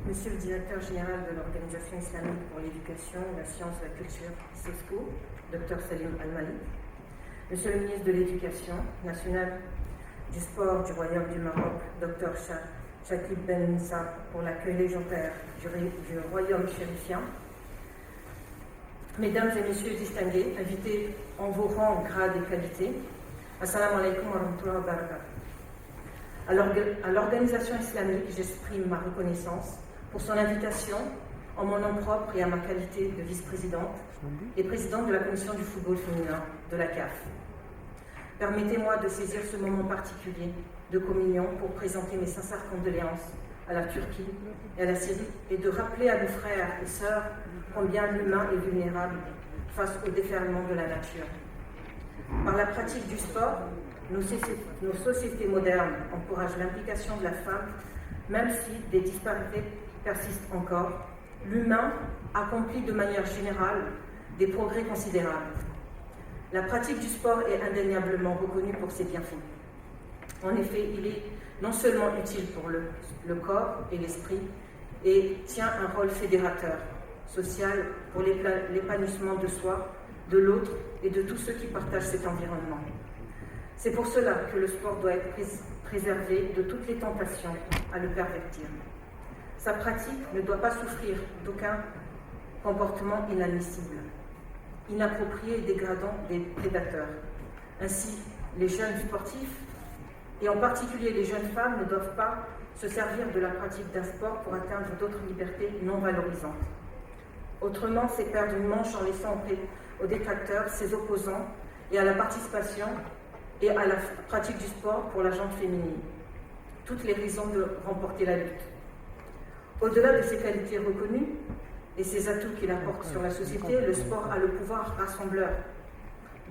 Monsieur le directeur général de l'Organisation islamique pour l'éducation, la science et la culture, CESCO, Dr Salim Al-Malik, Monsieur le ministre de l'Éducation nationale, du sport du Royaume du Maroc, Dr Shakib Ben Moussa, pour l'accueil légendaire du Royaume chérifien, Mesdames et Messieurs distingués, invités en vos rangs, grades et qualités, Assalamu alaikum wa rahmatullahi wa barakatuh. À l'Organisation islamique, j'exprime ma reconnaissance pour son invitation en mon nom propre et à ma qualité de vice-présidente et présidente de la commission du football féminin de la CAF. Permettez-moi de saisir ce moment particulier de communion pour présenter mes sincères condoléances à la Turquie et à la Syrie et de rappeler à nos frères et sœurs combien l'humain est vulnérable face au déferlement de la nature. Par la pratique du sport, nos sociétés modernes encouragent l'implication de la femme, même si des disparités persistent encore. L'humain accomplit de manière générale des progrès considérables. La pratique du sport est indéniablement reconnue pour ses bienfaits. En effet, il est non seulement utile pour le corps et l'esprit, et tient un rôle fédérateur, social, pour l'épanouissement de soi, de l'autre et de tous ceux qui partagent cet environnement. C'est pour cela que le sport doit être préservé de toutes les tentations à le pervertir. Sa pratique ne doit pas souffrir d'aucun comportement inadmissible, inapproprié et dégradant des prédateurs. Ainsi, les jeunes sportifs, et en particulier les jeunes femmes, ne doivent pas se servir de la pratique d'un sport pour atteindre d'autres libertés non valorisantes. Autrement, c'est perdre une manche en laissant aux détracteurs, ses opposants, et à la participation et à la pratique du sport pour la gente féminine toutes les raisons de remporter la lutte. Au-delà de ses qualités reconnues et ses atouts qu'il apporte sur la société, le sport a le pouvoir rassembleur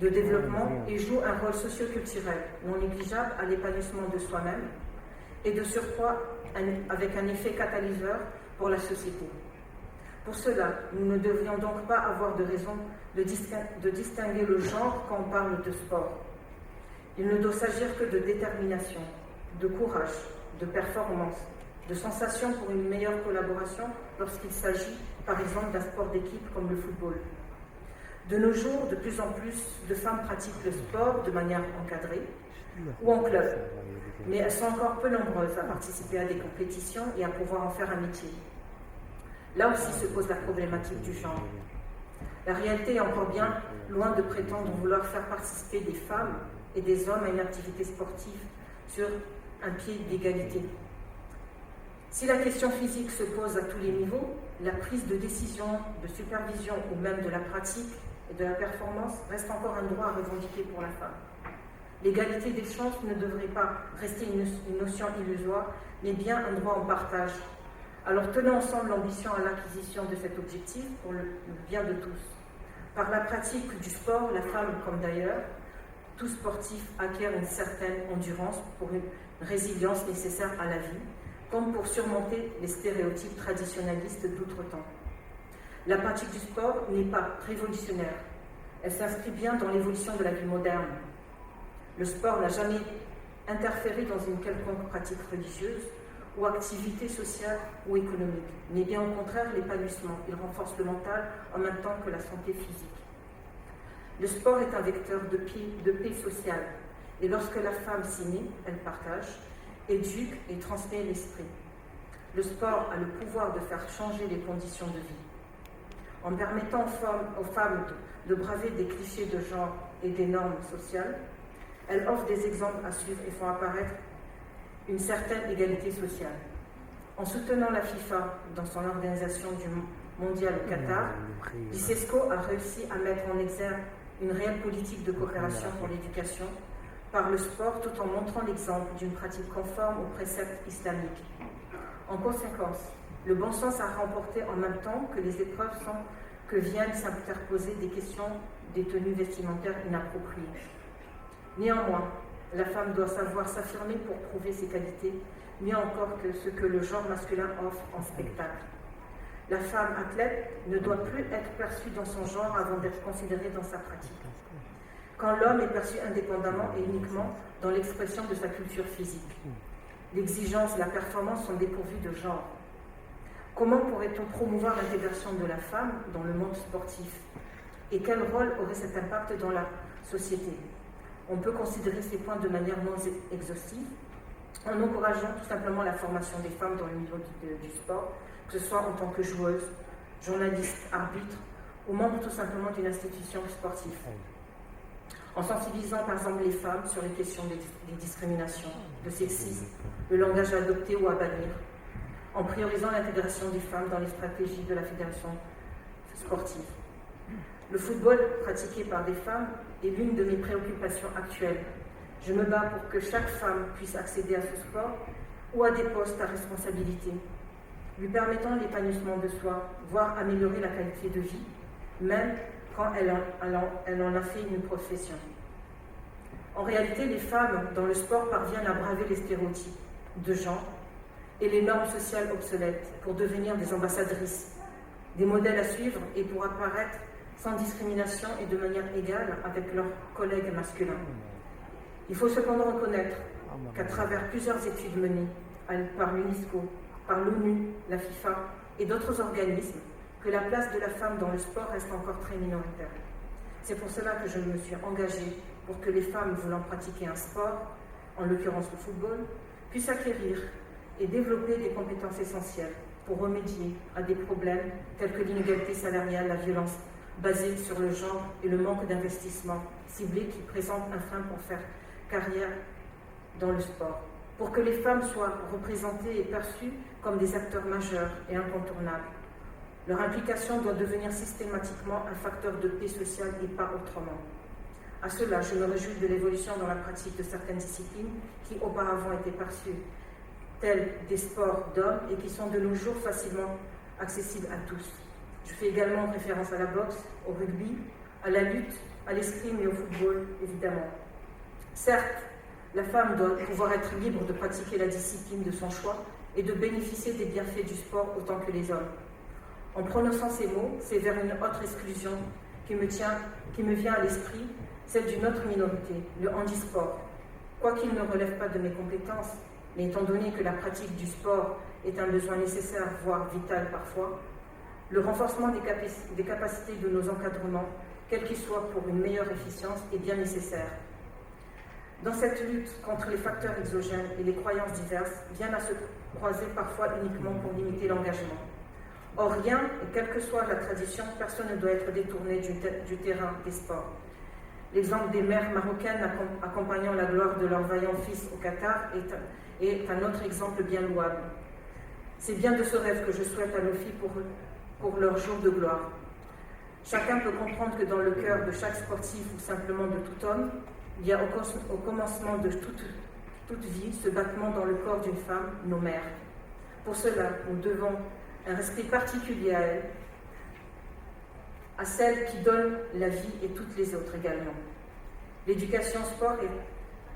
de développement et joue un rôle socio-culturel non négligeable à l'épanouissement de soi-même et de surcroît avec un effet catalyseur pour la société. Pour cela, nous ne devrions donc pas avoir de raison de distinguer le genre quand on parle de sport. Il ne doit s'agir que de détermination, de courage, de performance, de sensation pour une meilleure collaboration lorsqu'il s'agit, par exemple, d'un sport d'équipe comme le football. De nos jours, de plus en plus de femmes pratiquent le sport de manière encadrée ou en club, mais elles sont encore peu nombreuses à participer à des compétitions et à pouvoir en faire un métier. Là aussi se pose la problématique du genre. La réalité est encore bien loin de prétendre vouloir faire participer des femmes et des hommes à une activité sportive sur un pied d'égalité. Si la question physique se pose à tous les niveaux, la prise de décision, de supervision ou même de la pratique et de la performance reste encore un droit à revendiquer pour la femme. L'égalité des chances ne devrait pas rester une notion illusoire, mais bien un droit en partage. Alors tenons ensemble l'ambition à l'acquisition de cet objectif pour le bien de tous. Par la pratique du sport, la femme comme d'ailleurs, tout sportif acquiert une certaine endurance pour une résilience nécessaire à la vie, comme pour surmonter les stéréotypes traditionnalistes d'outre-temps. La pratique du sport n'est pas révolutionnaire, elle s'inscrit bien dans l'évolution de la vie moderne. Le sport n'a jamais interféré dans une quelconque pratique religieuse ou activité sociale ou économique, mais bien au contraire l'épanouissement. Il renforce le mental en même temps que la santé physique. Le sport est un vecteur de paix sociale, et lorsque la femme s'y met, elle partage, éduque et transmet l'esprit. Le sport a le pouvoir de faire changer les conditions de vie. En permettant aux femmes de braver des clichés de genre et des normes sociales, elle offre des exemples à suivre et font apparaître une certaine égalité sociale. En soutenant la FIFA dans son organisation du mondial au Qatar, l'ICESCO a réussi à mettre en exergue une réelle politique de coopération pour l'éducation par le sport tout en montrant l'exemple d'une pratique conforme aux préceptes islamiques. En conséquence, le bon sens a remporté en même temps que les épreuves sans que viennent s'interposer des questions des tenues vestimentaires inappropriées. Néanmoins, la femme doit savoir s'affirmer pour prouver ses qualités, mieux encore que ce que le genre masculin offre en spectacle. La femme athlète ne doit plus être perçue dans son genre avant d'être considérée dans sa pratique. Quand l'homme est perçu indépendamment et uniquement dans l'expression de sa culture physique. L'exigence et la performance sont dépourvues de genre. Comment pourrait-on promouvoir l'intégration de la femme dans le monde sportif? Et quel rôle aurait cet impact dans la société? On peut considérer ces points de manière non exhaustive en encourageant tout simplement la formation des femmes dans le milieu du sport, que ce soit en tant que joueuse, journaliste, arbitre ou membre tout simplement d'une institution sportive. En sensibilisant par exemple les femmes sur les questions des discriminations, de sexisme, le langage à adopter ou à bannir, en priorisant l'intégration des femmes dans les stratégies de la fédération sportive. Le football pratiqué par des femmes est l'une de mes préoccupations actuelles. Je me bats pour que chaque femme puisse accéder à ce sport ou à des postes à responsabilité, lui permettant l'épanouissement de soi, voire améliorer la qualité de vie, même quand elle en a fait une profession. En réalité, les femmes dans le sport parviennent à braver les stéréotypes de genre et les normes sociales obsolètes pour devenir des ambassadrices, des modèles à suivre et pour apparaître sans discrimination et de manière égale avec leurs collègues masculins. Il faut cependant reconnaître qu'à travers plusieurs études menées par l'UNESCO, par l'ONU, la FIFA et d'autres organismes, que la place de la femme dans le sport reste encore très minoritaire. C'est pour cela que je me suis engagée pour que les femmes voulant pratiquer un sport, en l'occurrence le football, puissent acquérir et développer des compétences essentielles pour remédier à des problèmes tels que l'inégalité salariale, la violence basée sur le genre et le manque d'investissement ciblé qui présentent un frein pour faire carrière dans le sport. Pour que les femmes soient représentées et perçues comme des acteurs majeurs et incontournables. Leur implication doit devenir systématiquement un facteur de paix sociale et pas autrement. À cela, je me réjouis de l'évolution dans la pratique de certaines disciplines qui auparavant étaient perçues telles des sports d'hommes et qui sont de nos jours facilement accessibles à tous. Je fais également référence à la boxe, au rugby, à la lutte, à l'escrime et au football, évidemment. Certes, la femme doit pouvoir être libre de pratiquer la discipline de son choix et de bénéficier des bienfaits du sport autant que les hommes. En prononçant ces mots, c'est vers une autre exclusion qui me vient à l'esprit, celle d'une autre minorité, le handisport. Quoiqu'il ne relève pas de mes compétences, mais étant donné que la pratique du sport est un besoin nécessaire, voire vital parfois, le renforcement des capacités de nos encadrements, quels qu'ils soient pour une meilleure efficience, est bien nécessaire. Dans cette lutte contre les facteurs exogènes et les croyances diverses, viennent à se croiser parfois uniquement pour limiter l'engagement. Or, rien, et quelle que soit la tradition, personne ne doit être détourné du terrain des sports. L'exemple des mères marocaines accompagnant la gloire de leurs vaillants fils au Qatar est un autre exemple bien louable. C'est bien de ce rêve que je souhaite à nos filles pour leur jour de gloire. Chacun peut comprendre que dans le cœur de chaque sportif ou simplement de tout homme, il y a au commencement de toute vie ce battement dans le corps d'une femme, nos mères. Pour cela, nous devons un respect particulier à elles, à celles qui donnent la vie et toutes les autres également. L'éducation sport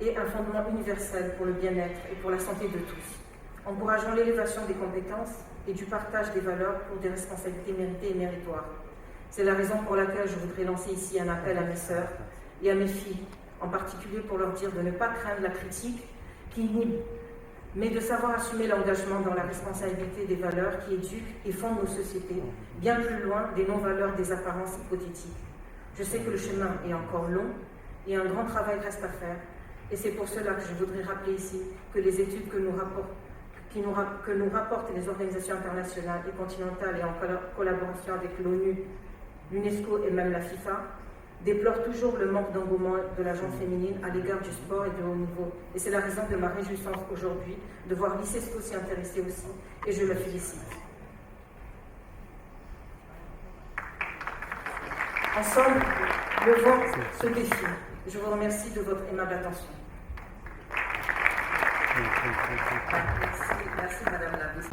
est un fondement universel pour le bien-être et pour la santé de tous, encourageant l'élévation des compétences et du partage des valeurs pour des responsabilités méritées et méritoires. C'est la raison pour laquelle je voudrais lancer ici un appel à mes sœurs et à mes filles, en particulier pour leur dire de ne pas craindre la critique qui inhibe, mais de savoir assumer l'engagement dans la responsabilité des valeurs qui éduquent et fondent nos sociétés, bien plus loin des non-valeurs des apparences hypothétiques. Je sais que le chemin est encore long et un grand travail reste à faire, et c'est pour cela que je voudrais rappeler ici que les études que nous rapportent les organisations internationales et continentales et en collaboration avec l'ONU, l'UNESCO et même la FIFA, déplore toujours le manque d'engouement de la gente féminine à l'égard du sport et de haut niveau. Et c'est la raison de ma réjouissance aujourd'hui de voir l'ICESCO s'y intéresser aussi, et je le félicite. Ensemble, levons ce défi. Je vous remercie de votre aimable attention. Merci Madame la Vice.